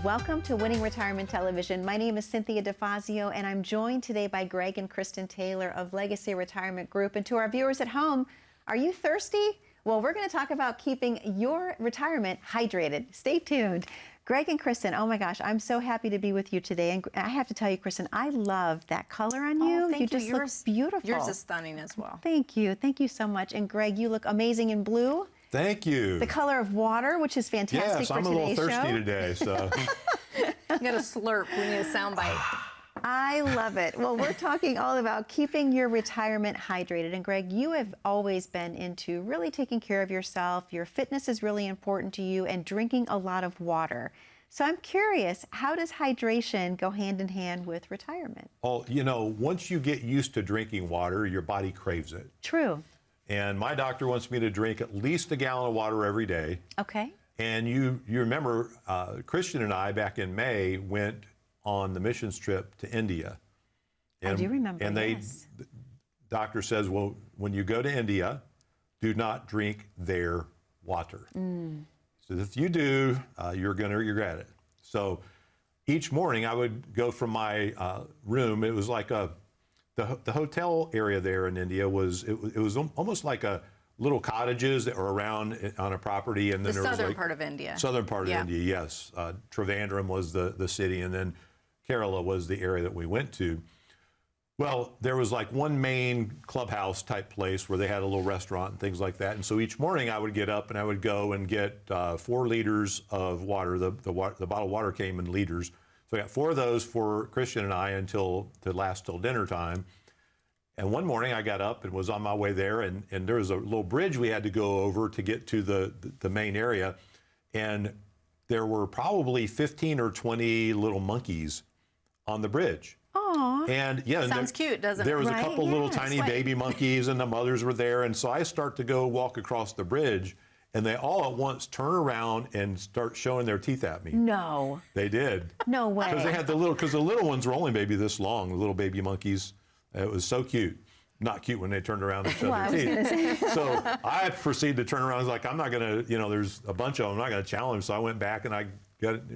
Welcome to Winning Retirement Television. My name is Cynthia DeFazio, and I'm joined today by Greg and Kristen Taylor of Legacy Retirement Group. And to our viewers at home, are you thirsty? Well, we're going to talk about keeping your retirement hydrated. Stay tuned. Greg and Kristen, oh my gosh, I'm so happy to be with you today. And I have to tell you, Kristen, I love that color on you. Thank you just look beautiful. Yours is stunning as well. Thank you. Thank you so much. And Greg, you look amazing in blue. Thank you. The color of water, which is fantastic for today's show. Yes, I'm a little thirsty today, so. You got a slurp. We need a soundbite. I love it. Well, we're talking all about keeping your retirement hydrated. And Greg, you have always been into really taking care of yourself. Your fitness is really important to you, and drinking a lot of water. So I'm curious, how does hydration go hand in hand with retirement? Oh, you know, once you get used to drinking water, your body craves it. True. And my doctor wants me to drink at least a gallon of water every day. Okay. And you remember, Christian and I, back in May, went on the missions trip to India. And, I do remember, and yes. The doctor says, well, when you go to India, do not drink their water. So if you do, you're going to regret it. So each morning I would go from my room. It was like the hotel area there in India was, it was almost like a little cottages that were around on a property. And then the there was southern part of India. Southern part of India, yes. Trivandrum was the city, and then Kerala was the area that we went to. Well, there was like one main clubhouse type place where they had a little restaurant and things like that. And so each morning I would get up and I would go and get 4 liters of water. The bottled water came in liters. So I got 4 of those for Christian and I to last till dinner time. And one morning I got up and was on my way there, and there was a little bridge we had to go over to get to the main area. And there were probably 15 or 20 little monkeys on the bridge. Aww. And yeah, sounds cute, doesn't it? There was a couple little tiny baby monkeys, and the mothers were there. And so I start to go walk across the bridge, and they all at once turn around and start showing their teeth at me. No. They did. No way. Because they had the little ones were only maybe this long, the little baby monkeys. It was so cute. Not cute when they turned around and showed their teeth. So I proceeded to turn around. I was like, I'm not going to, there's a bunch of them. I'm not going to challenge them. So I went back and I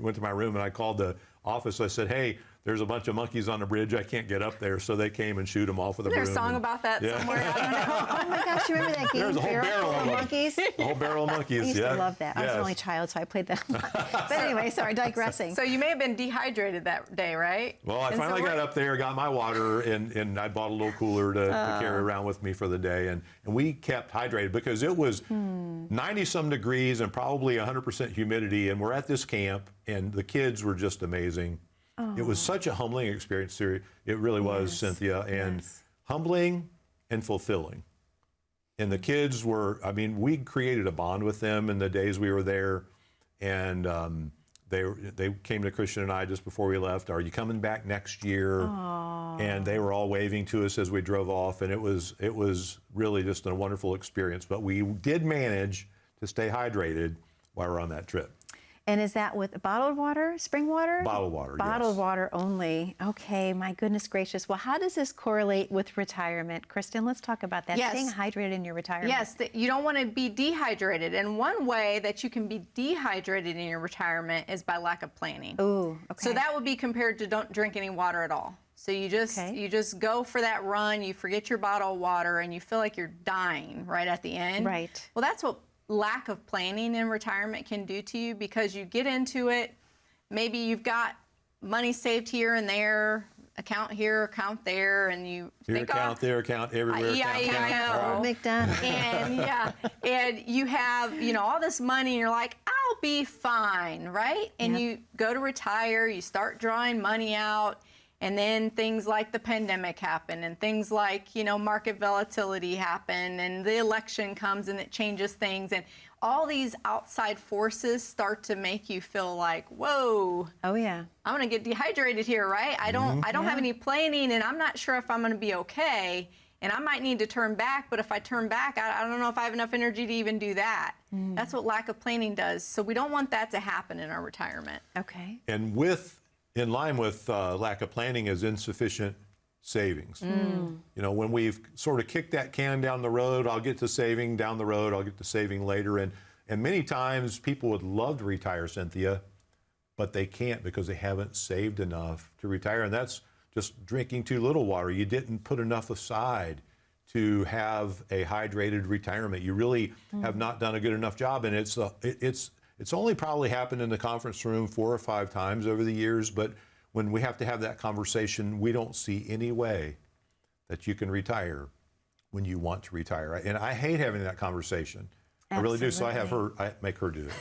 went to my room and I called the office. I said, hey, there's a bunch of monkeys on the bridge. I can't get up there. So they came and shoot them off with a broom. Is there a song about that somewhere? I don't know. Oh my gosh, you remember that game? There's a whole barrel of monkeys. A whole barrel of monkeys. I used to love that. I was an only child, so I played that. But anyway, sorry, digressing. So you may have been dehydrated that day, right? Well, I finally got up there, got my water, and I bought a little cooler to carry around with me for the day. And we kept hydrated because it was 90-some degrees and probably 100% humidity. And we're at this camp, and the kids were just amazing. It was such a humbling experience. It really was, Cynthia, and humbling and fulfilling. And the kids were, we created a bond with them in the days we were there. And they came to Christian and I just before we left, are you coming back next year? Aww. And they were all waving to us as we drove off. And it was really just a wonderful experience. But we did manage to stay hydrated while we were on that trip. And is that with bottled water, spring water? Bottled water, Bottled water only. Okay, my goodness gracious. Well, how does this correlate with retirement? Kristen, let's talk about that. Yes. Staying hydrated in your retirement. Yes, you don't want to be dehydrated. And one way that you can be dehydrated in your retirement is by lack of planning. Ooh, okay. So that would be compared to don't drink any water at all. So you just go for that run, you forget your bottle of water, and you feel like you're dying right at the end. Right. Well, that's what lack of planning in retirement can do to you, because you get into it, maybe you've got money saved here and there, account here, account there, and you think, account there, account everywhere. I know. McDonald's. And you have, all this money, and you're like, I'll be fine, right? And you go to retire, you start drawing money out, and then things like the pandemic happen, and things like, market volatility happen, and the election comes and it changes things, and all these outside forces start to make you feel like, whoa. Oh yeah. I'm gonna get dehydrated here, right? I don't have any planning, and I'm not sure if I'm gonna be okay, and I might need to turn back, but if I turn back, I don't know if I have enough energy to even do that. That's what lack of planning does. So we don't want that to happen in our retirement. Okay. And in line with lack of planning is insufficient savings. When we've sort of kicked that can down the road, I'll get to saving down the road, I'll get to saving later. And many times people would love to retire, Cynthia, but they can't because they haven't saved enough to retire. And that's just drinking too little water. You didn't put enough aside to have a hydrated retirement. You really have not done a good enough job. And it's only probably happened in the conference room 4 or 5 times over the years, but when we have to have that conversation, we don't see any way that you can retire when you want to retire. And I hate having that conversation. I really do. So I make her do it.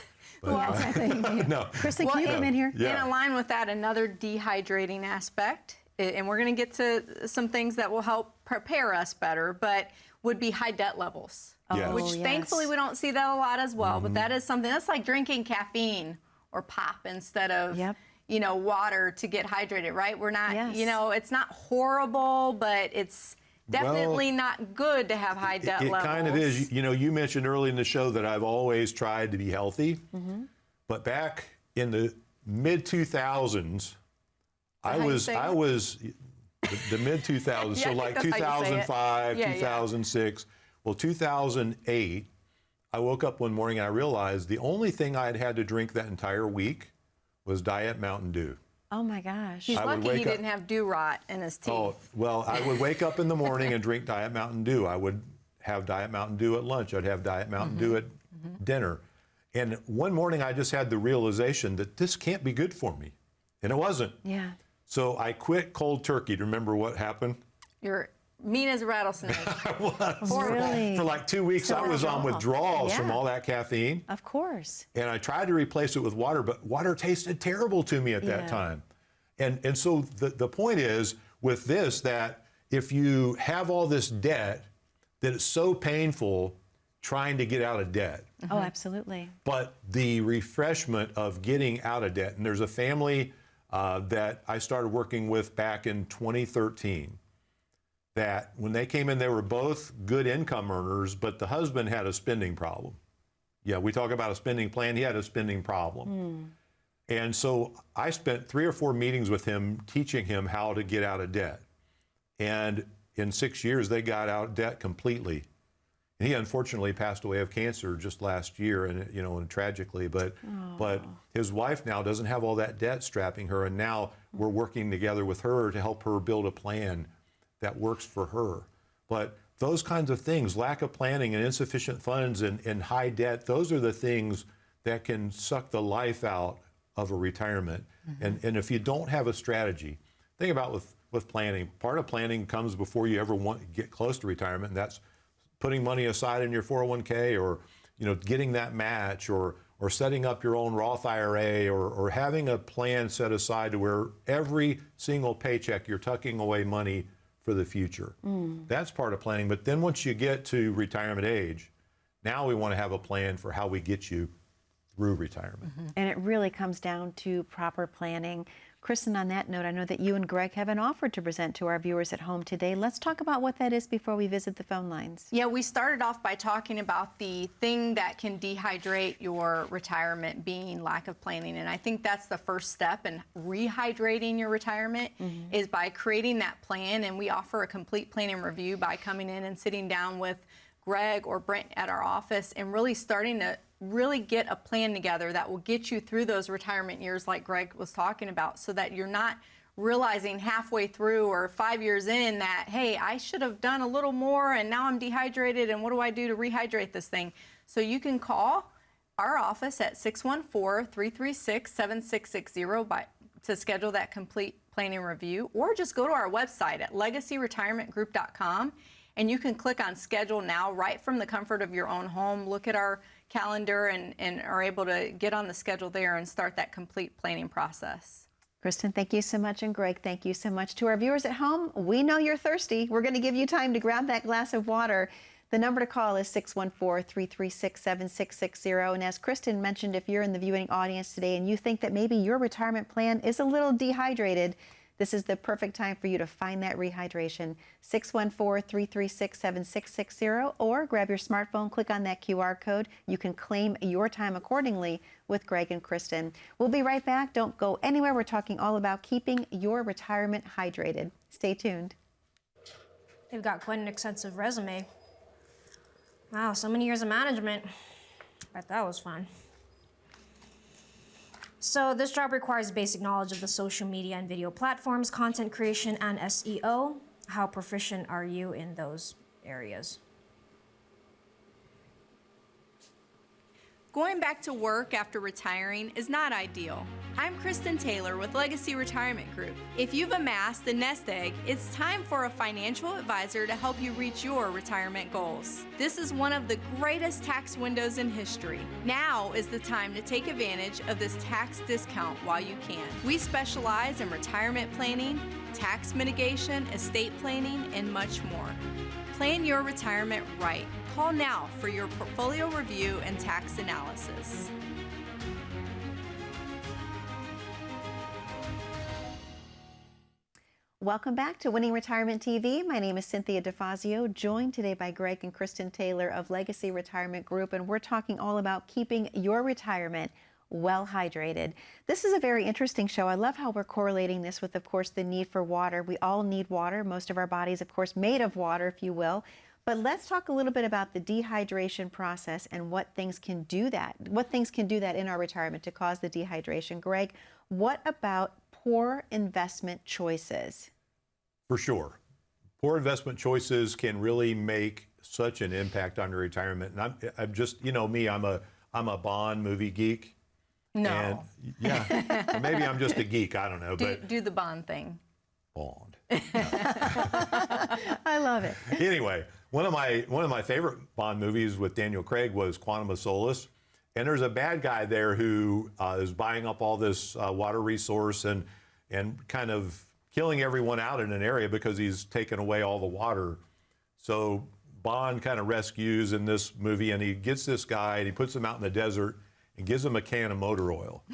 But, no. Kristen, can you come in here? Yeah. In line with that, another dehydrating aspect, and we're going to get to some things that will help prepare us better, but would be high debt levels. Yes. Which yes. thankfully we don't see that a lot as well, but that is something that's like drinking caffeine or pop instead of Yep. water to get hydrated, right? We're not, Yes. it's not horrible, but it's definitely not good to have high debt It levels. kind of is. You mentioned early in the show that I've always tried to be healthy, but back in the mid 2000s, I was the mid 2000s, Yeah, so I think like that's how you say it. 2005, Yeah, yeah. 2006. Well, 2008, I woke up one morning and I realized the only thing I'd had to drink that entire week was Diet Mountain Dew. Oh my gosh. He's I would lucky he wake up- didn't have dew rot in his teeth. Oh, well, I would wake up in the morning and drink Diet Mountain Dew. I would have Diet Mountain Dew at lunch. I'd have Diet Mountain Dew at dinner. And one morning I just had the realization that this can't be good for me. And it wasn't. Yeah. So I quit cold turkey. Do you remember what happened? You're mean as a rattlesnake. Really? For like 2 weeks, I was on withdrawals from Yeah. all that caffeine. Of course. And I tried to replace it with water, but water tasted terrible to me at that Yeah. time. And so the point is with this, that if you have all this debt, that it's so painful trying to get out of debt. Oh, absolutely. But the refreshment of getting out of debt, and there's a family that I started working with back in 2013, that when they came in, they were both good income earners, but the husband had a spending problem. Yeah, we talk about a spending plan. He had a spending problem. And so I spent 3 or 4 meetings with him teaching him how to get out of debt. And in 6 years, they got out of debt completely. And he unfortunately passed away of cancer just last year, and tragically. But his wife now doesn't have all that debt strapping her, and now we're working together with her to help her build a plan that works for her. But those kinds of things, lack of planning and insufficient funds and high debt, those are the things that can suck the life out of a retirement. And if you don't have a strategy, think about with planning. Part of planning comes before you ever want to get close to retirement, and that's putting money aside in your 401k, or getting that match, or setting up your own Roth IRA, or having a plan set aside to where every single paycheck you're tucking away money for the future. That's part of planning. But then once you get to retirement age, now we want to have a plan for how we get you through retirement. And it really comes down to proper planning. Kristen, on that note, I know that you and Greg have an offer to present to our viewers at home today. Let's talk about what that is before we visit the phone lines. Yeah, we started off by talking about the thing that can dehydrate your retirement being lack of planning. And I think that's the first step in rehydrating your retirement is by creating that plan. And we offer a complete planning review by coming in and sitting down with Greg or Brent at our office and really starting to really get a plan together that will get you through those retirement years like Greg was talking about, so that you're not realizing halfway through or 5 years in that, hey, I should have done a little more and now I'm dehydrated and what do I do to rehydrate this thing? So you can call our office at 614-336-7660 to schedule that complete planning review, or just go to our website at legacyretirementgroup.com. And you can click on schedule now right from the comfort of your own home. Look at our calendar and are able to get on the schedule there and start that complete planning process. Kristen, thank you so much. And Greg, thank you so much. To our viewers at home, we know you're thirsty. We're going to give you time to grab that glass of water. The number to call is 614-336-7660. And as Kristen mentioned, if you're in the viewing audience today and you think that maybe your retirement plan is a little dehydrated, this is the perfect time for you to find that rehydration. 614-336-7660, or grab your smartphone, click on that QR code. You can claim your time accordingly with Greg and Kristen. We'll be right back. Don't go anywhere. We're talking all about keeping your retirement hydrated. Stay tuned. They've got quite an extensive resume. Wow, so many years of management. Bet that was fun. So this job requires basic knowledge of the social media and video platforms, content creation, and SEO. How proficient are you in those areas? Going back to work after retiring is not ideal. I'm Kristen Taylor with Legacy Retirement Group. If you've amassed a nest egg, it's time for a financial advisor to help you reach your retirement goals. This is one of the greatest tax windows in history. Now is the time to take advantage of this tax discount while you can. We specialize in retirement planning, tax mitigation, estate planning, and much more. Plan your retirement right. Call now for your portfolio review and tax analysis. Welcome back to Winning Retirement TV. My name is Cynthia DeFazio, joined today by Greg and Kristen Taylor of Legacy Retirement Group, and we're talking all about keeping your retirement well hydrated. This is a very interesting show. I love how we're correlating this with, of course, the need for water. We all need water. Most of our bodies, of course, made of water, if you will. But let's talk a little bit about the dehydration process and what things can do that. What things can do that in our retirement to cause the dehydration. Greg, what about poor investment choices? For sure. Poor investment choices can really make such an impact on your retirement. And I'm just, you know me, I'm a Bond movie geek. No. And yeah, or maybe I'm just a geek. I don't know. But Do the Bond thing. Bond. I love it. Anyway, one of my favorite Bond movies with Daniel Craig was Quantum of Solace, and there's a bad guy there who is buying up all this water resource and kind of killing everyone out in an area because he's taken away all the water. So Bond kind of rescues in this movie, and he gets this guy and he puts him out in the desert and gives him a can of motor oil.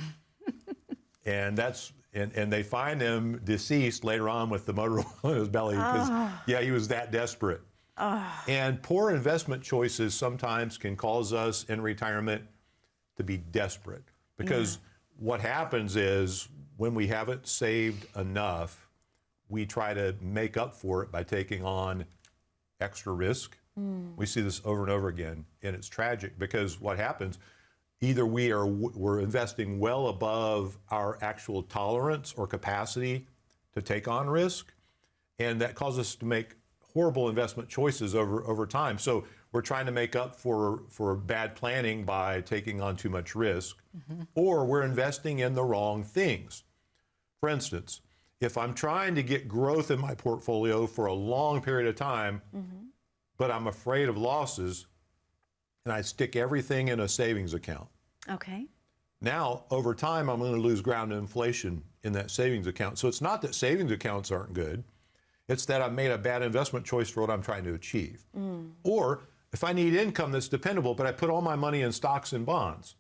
And they find him deceased later on with the motor oil in his belly because, yeah, he was that desperate. And poor investment choices sometimes can cause us in retirement to be desperate because what happens is when we haven't saved enough, we try to make up for it by taking on extra risk. We see this over and over again, and it's tragic because what happens, either we're investing well above our actual tolerance or capacity to take on risk, and that causes us to make horrible investment choices over time. So we're trying to make up for bad planning by taking on too much risk, or we're investing in the wrong things. For instance, if I'm trying to get growth in my portfolio for a long period of time, but I'm afraid of losses, and I stick everything in a savings account. Okay. Now, over time, I'm going to lose ground to inflation in that savings account. So it's not that savings accounts aren't good. It's that I've made a bad investment choice for what I'm trying to achieve. Or if I need income that's dependable, but I put all my money in stocks and bonds.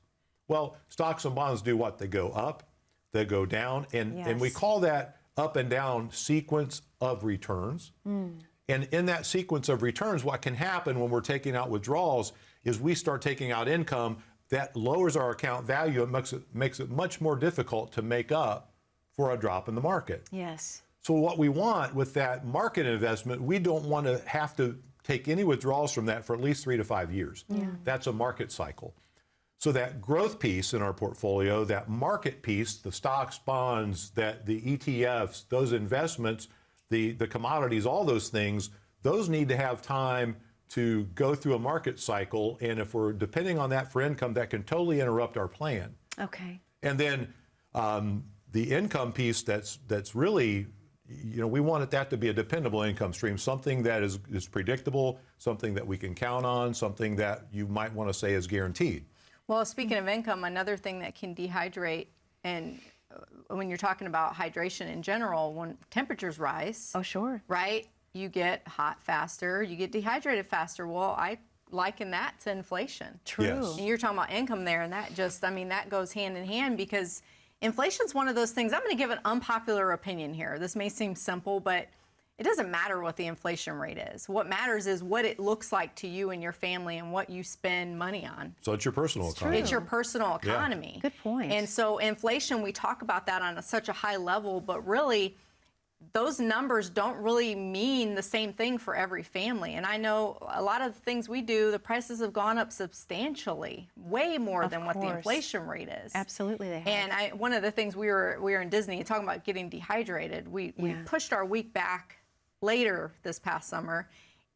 Well, stocks and bonds do what? They go up, they go down, and we call that up and down sequence of returns. And in that sequence of returns, what can happen when we're taking out withdrawals is we start taking out income that lowers our account value and makes it much more difficult to make up for a drop in the market. Yes. So what we want with that market investment, we don't want to have to take any withdrawals from that for at least 3 to 5 years. That's a market cycle. So that growth piece in our portfolio, that market piece, the stocks, bonds, the ETFs, those investments, the commodities, all those things, those need to have time to go through a market cycle. And if we're depending on that for income, that can totally interrupt our plan. Okay. And then the income piece that's really, we want that to be a dependable income stream, something that is predictable, something that we can count on, something that you might want to say is guaranteed. Well, speaking of income, another thing that can dehydrate, and when you're talking about hydration in general, when temperatures rise, Oh, sure. right, you get hot faster, you get dehydrated faster. Well, I liken that to inflation. True. Yes. And you're talking about income there, and that just, that goes hand in hand because inflation's one of those things. I'm going to give an unpopular opinion here. This may seem simple, but it doesn't matter what the inflation rate is. What matters is what it looks like to you and your family and what you spend money on. So it's your personal economy. It's your personal economy. Good point. And so inflation, we talk about that on such a high level, but really those numbers don't really mean the same thing for every family. And I know a lot of the things we do, the prices have gone up substantially, way more than what the course. inflation rate is. Absolutely, they have. And one of the things we were in Disney talking about getting dehydrated. We pushed our week back later this past summer,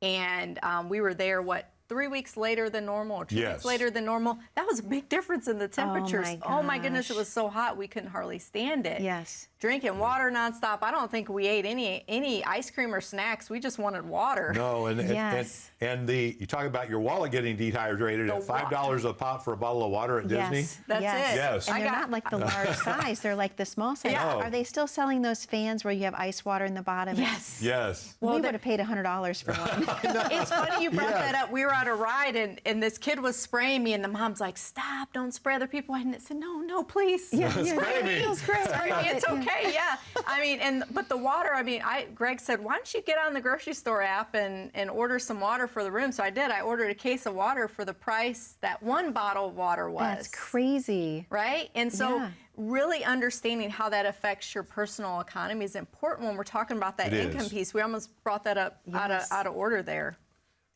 and we were there 3 weeks later than normal, or 2 Yes. weeks later than normal. That was a big difference in the temperatures. my My goodness, it gosh. was so hot we couldn't hardly stand it. Yes. Drinking water nonstop. I don't think we ate any ice cream or snacks. We just wanted water. No, and Yes. you talk about your wallet getting dehydrated at $5 a pop for a bottle of water at Disney. Yes. That's yes. it. Yes. And I they're got- not like the large size. They're like the small size. Yeah. Are they still selling those fans where you have ice water in the bottom? Yes. Yes. We Well, would have paid $100 for one. It's funny you brought Yes. that up. We were on a ride and this kid was spraying me, and the mom's like, "Stop! Don't spray other people." I said, "No, please." Spray me. Feels great. I mean, it's okay, yeah. I mean, but the water. I mean, Greg said, "Why don't you get on the grocery store app and order some water for the room?" So I did. I ordered a case of water for the price that one bottle of water was. That's crazy. Right? And so Yeah. really understanding how that affects your personal economy is important when we're talking about that It income is. piece. We almost brought that up Yes. out of order there.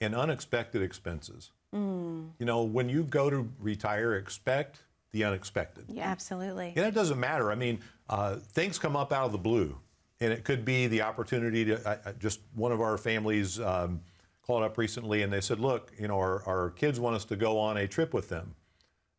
And unexpected expenses. You know, when you go to retire, expect the unexpected. Yeah. Absolutely. And it doesn't matter. I mean, things come up out of the blue, and it could be the opportunity to. Just one of our families called up recently, and they said, "Look, you know, our kids want us to go on a trip with them,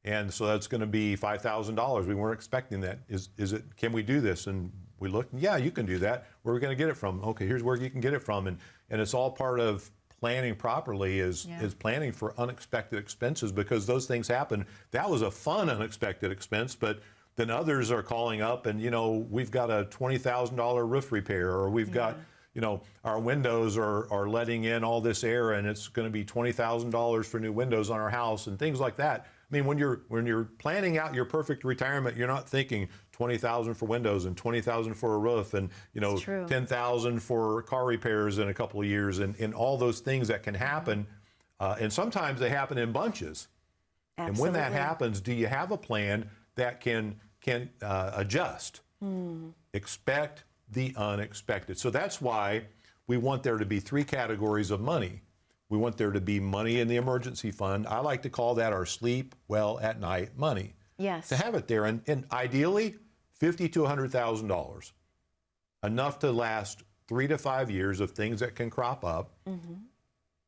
and so that's going to be $5,000. We weren't expecting that. Is it? Can we do this?" And we looked, and yeah, you can do that. Where are we going to get it from? Okay, here's where you can get it from, and it's all part of planning properly is planning for unexpected expenses, because those things happen. That was a fun unexpected expense, but then others are calling up and, you know, we've got a $20,000 roof repair, or we've got, you know, our windows are letting in all this air and it's going to be $20,000 for new windows on our house and things like that. I mean, when you're planning out your perfect retirement, you're not thinking $20,000 for windows and $20,000 for a roof and, you know, It's true. $10,000 for car repairs in a couple of years and all those things that can happen. And sometimes they happen in bunches. And when that Absolutely. happens, do you have a plan that can adjust? Expect the unexpected. So that's why we want there to be 3 categories of money. We want there to be money in the emergency fund. I like to call that our sleep well at night money. Yes. To have it there, and ideally, $50,000 to $100,000, enough to last 3 to 5 years of things that can crop up,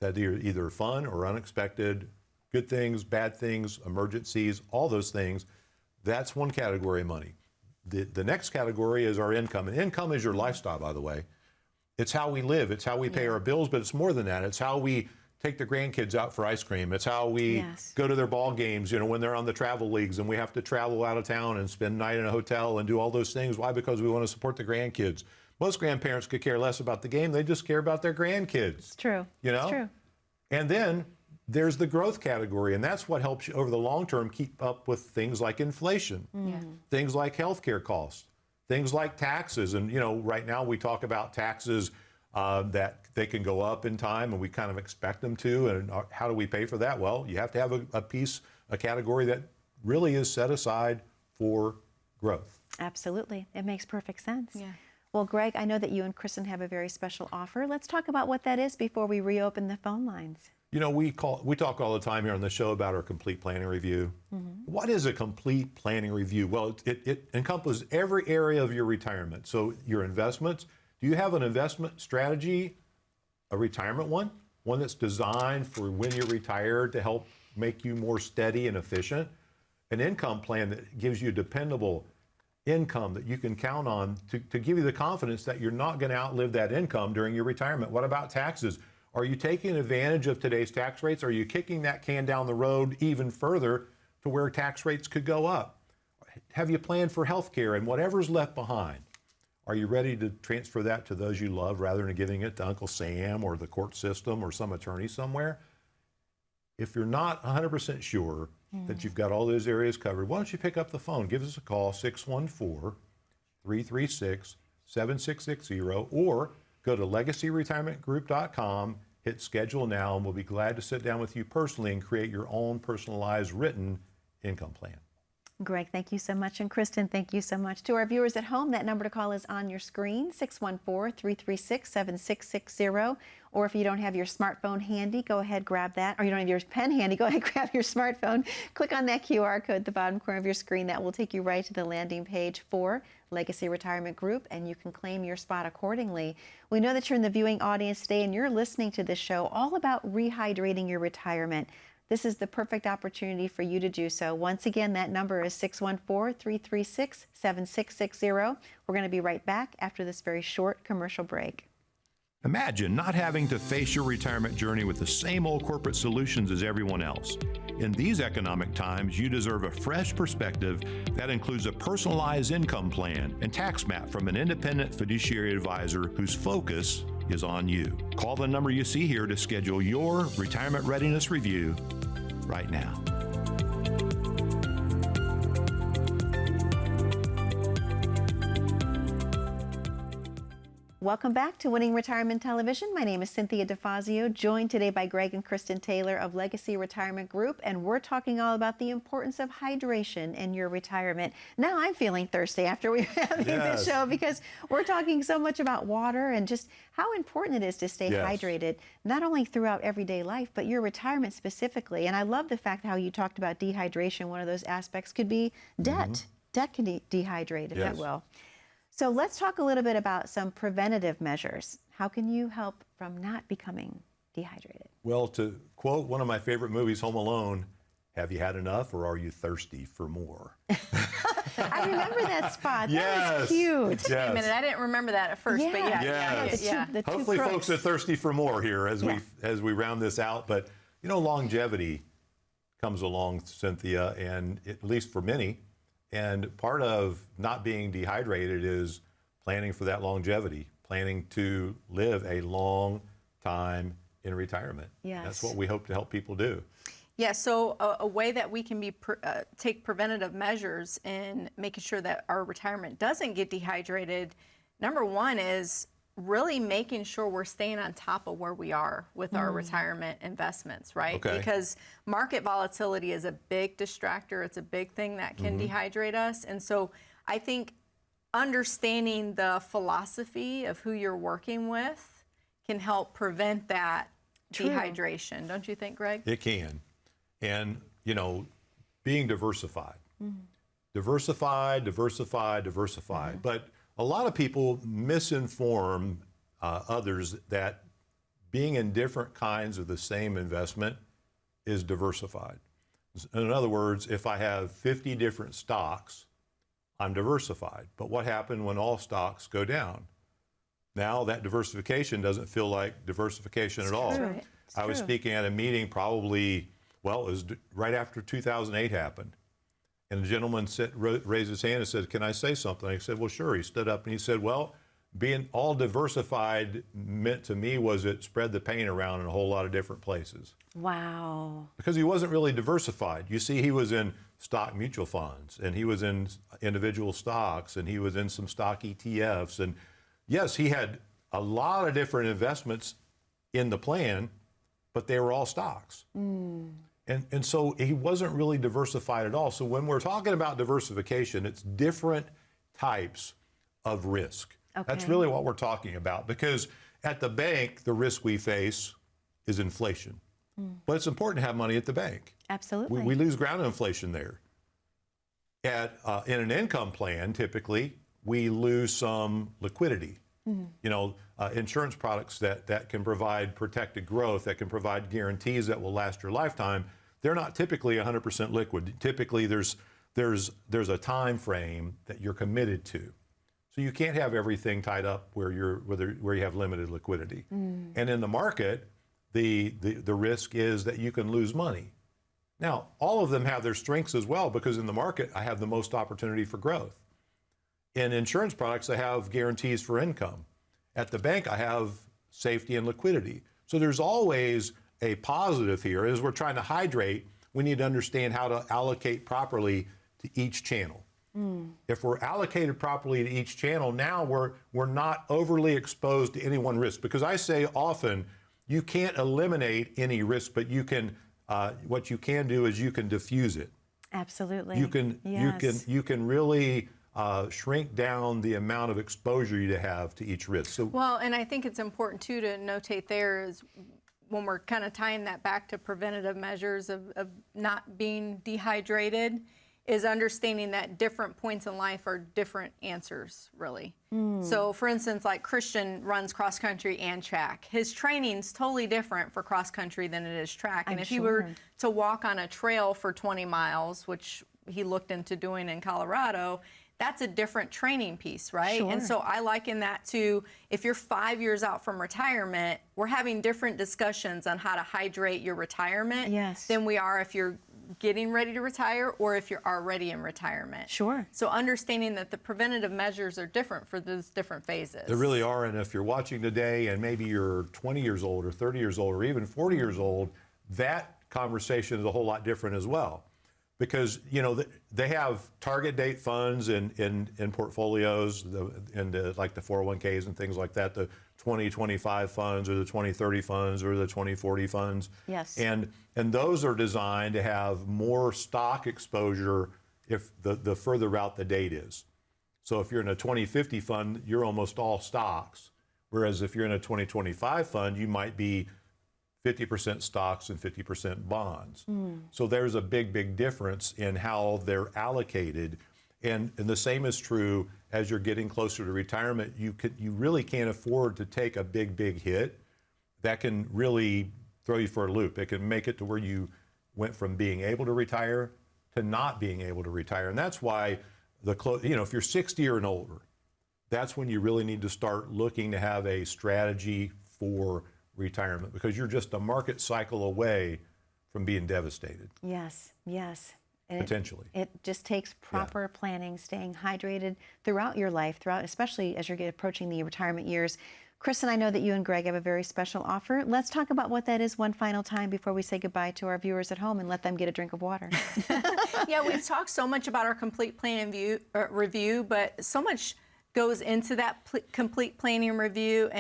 that are either fun or unexpected, good things, bad things, emergencies, all those things. That's one category of money. The next category is our income, and income is your lifestyle, by the way. It's how we live. It's how we pay our bills, but it's more than that. It's how we take the grandkids out for ice cream. It's how we Yes. go to their ball games, you know, when they're on the travel leagues and we have to travel out of town and spend the night in a hotel and do all those things. Why? Because we want to support the grandkids. Most grandparents could care less about the game. They just care about their grandkids. It's true. You know? It's true. And then there's the growth category, and that's what helps you over the long term keep up with things like inflation, things like healthcare costs, things like taxes. And, you know, right now we talk about taxes that they can go up in time, and we kind of expect them to. And how do we pay for that? Well, you have to have a category that really is set aside for growth. Absolutely. It makes perfect sense. Yeah. Well, Greg, I know that you and Kristen have a very special offer. Let's talk about what that is before we reopen the phone lines. You know, we talk all the time here on the show about our complete planning review. What is a complete planning review? Well, it encompasses every area of your retirement. So your investments, do you have an investment strategy, a retirement one that's designed for when you're retired to help make you more steady and efficient? An income plan that gives you dependable income that you can count on to give you the confidence that you're not going to outlive that income during your retirement. What about taxes? Are you taking advantage of today's tax rates? Are you kicking that can down the road even further to where tax rates could go up? Have you planned for health care and whatever's left behind? Are you ready to transfer that to those you love rather than giving it to Uncle Sam or the court system or some attorney somewhere? If you're not 100% sure that you've got all those areas covered, why don't you pick up the phone? Give us a call, 614-336-7660, or go to legacyretirementgroup.com, hit schedule now, and we'll be glad to sit down with you personally and create your own personalized written income plan. Greg, thank you so much. And Kristen, thank you so much. To our viewers at home, that number to call is on your screen, 614-336-7660. Or if you don't have your smartphone handy, go ahead, grab that. Or you don't have your pen handy, go ahead, grab your smartphone. Click on that QR code at the bottom corner of your screen. That will take you right to the landing page for Legacy Retirement Group, and you can claim your spot accordingly. We know that you're in the viewing audience today, and you're listening to this show all about rehydrating your retirement. This is the perfect opportunity for you to do so. Once again, that number is 614-336-7660. We're going to be right back after this very short commercial break. Imagine not having to face your retirement journey with the same old corporate solutions as everyone else. In these economic times, you deserve a fresh perspective that includes a personalized income plan and tax map from an independent fiduciary advisor whose focus is on you. Call the number you see here to schedule your retirement readiness review right now. Welcome back to Winning Retirement Television. My name is Cynthia DeFazio, joined today by Greg and Kristen Taylor of Legacy Retirement Group, and we're talking all about the importance of hydration in your retirement. Now I'm feeling thirsty after we have this show, because we're talking so much about water and just how important it is to stay hydrated, not only throughout everyday life, but your retirement specifically. And I love the fact how you talked about dehydration. One of those aspects could be debt. Debt can dehydrate, if it will. So let's talk a little bit about some preventative measures. How can you help from not becoming dehydrated? Well, to quote one of my favorite movies, Home Alone, have you had enough or are you thirsty for more? I remember that spot. That Yes. was cute. It took me a minute. I didn't remember that at first, but Yes. The two Hopefully crooks. folks are thirsty for more here as we round this out. But, you know, longevity comes along, Cynthia, and at least for many. And part of not being dehydrated is planning for that longevity, planning to live a long time in retirement. Yes. That's what we hope to help people do. Yeah, so a way that we can take preventative measures in making sure that our retirement doesn't get dehydrated, number one is really making sure we're staying on top of where we are with our retirement investments, right? Okay. Because market volatility is a big distractor. It's a big thing that can dehydrate us. And so I think understanding the philosophy of who you're working with can help prevent that dehydration. Don't you think, Greg? It can. And, you know, being diversified. Diversified. But a lot of people misinform others that being in different kinds of the same investment is diversified. In other words, if I have 50 different stocks, I'm diversified. But what happened when all stocks go down? Now that diversification doesn't feel like diversification at all. Right. I was speaking at a meeting probably, well, it was right after 2008 happened. And a gentleman raised his hand and said, "Can I say something?" I said, "Well, sure." He stood up and he said, "Well, being all diversified meant to me was it spread the pain around in a whole lot of different places." Wow. Because he wasn't really diversified. You see, he was in stock mutual funds, and he was in individual stocks, and he was in some stock ETFs. And yes, he had a lot of different investments in the plan, but they were all stocks. And so he wasn't really diversified at all. So when we're talking about diversification, it's different types of risk. That's really what we're talking about, because at the bank, the risk we face is inflation. But it's important to have money at the bank. Absolutely. We lose ground to inflation there. In an income plan, typically, we lose some liquidity. You know, insurance products that can provide protected growth, that can provide guarantees that will last your lifetime, they're not typically 100% liquid. Typically, there's a time frame that you're committed to. So you can't have everything tied up where you have limited liquidity. And in the market, the risk is that you can lose money. Now, all of them have their strengths as well, because in the market, I have the most opportunity for growth. In insurance products, I have guarantees for income. At the bank, I have safety and liquidity. So there's always a positive here. As we're trying to hydrate, we need to understand how to allocate properly to each channel. If we're allocated properly to each channel, now we're not overly exposed to any one risk. Because I say often, you can't eliminate any risk, but you can. What you can do is you can diffuse it. Absolutely. You can really shrink down the amount of exposure you have to each risk. So Well, and I think it's important too to notate there is when we're kind of tying that back to preventative measures of not being dehydrated, is understanding that different points in life are different answers, really. So for instance, like Christian runs cross country and track. His training's totally different for cross country than it is track. And if he were to walk on a trail for 20 miles, which he looked into doing in Colorado, that's a different training piece, right? Sure. And so I liken that to if you're 5 years out from retirement, we're having different discussions on how to hydrate your retirement Yes. than we are if you're getting ready to retire or if you're already in retirement. Sure. So understanding that the preventative measures are different for those different phases. They really are, and if you're watching today and maybe you're 20 years old or 30 years old or even 40 years old, that conversation is a whole lot different as well. Because, they have target date funds in portfolios, like the 401ks and things like that, the 2025 funds or the 2030 funds or the 2040 funds. Yes. And those are designed to have more stock exposure if the further out the date is. So if you're in a 2050 fund, you're almost all stocks. Whereas if you're in a 2025 fund, you might be 50% stocks and 50% bonds. So there's a big difference in how they're allocated. And the same is true as you're getting closer to retirement. You really can't afford to take a big hit. That can really throw you for a loop. It can make it to where you went from being able to retire to not being able to retire. And that's why if you're 60 or and older, that's when you really need to start looking to have a strategy for retirement, because you're just a market cycle away from being devastated. Yes. And Potentially. It just takes proper planning, staying hydrated throughout your life, especially as you're approaching the retirement years. Kristen, I know that you and Greg have a very special offer. Let's talk about what that is one final time before we say goodbye to our viewers at home and let them get a drink of water. Yeah, we've talked so much about our complete plan review, but so much goes into that complete planning review.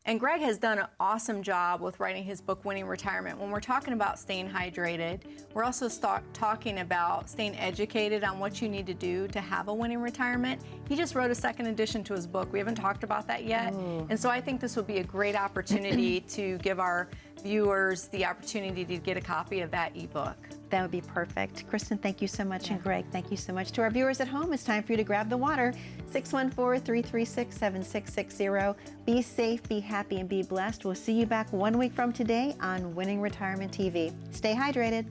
And Greg has done an awesome job with writing his book, Winning Retirement. When we're talking about staying hydrated, we're also talking about staying educated on what you need to do to have a winning retirement. He just wrote a second edition to his book. We haven't talked about that yet. And so I think this would be a great opportunity to give our viewers the opportunity to get a copy of that ebook. That would be perfect. Kristen, thank you so much. And Greg, thank you so much. To our viewers at home, it's time for you to grab the water. 614-336-7660. Be safe, be happy, and be blessed. We'll see you back 1 week from today on Winning Retirement TV. Stay hydrated.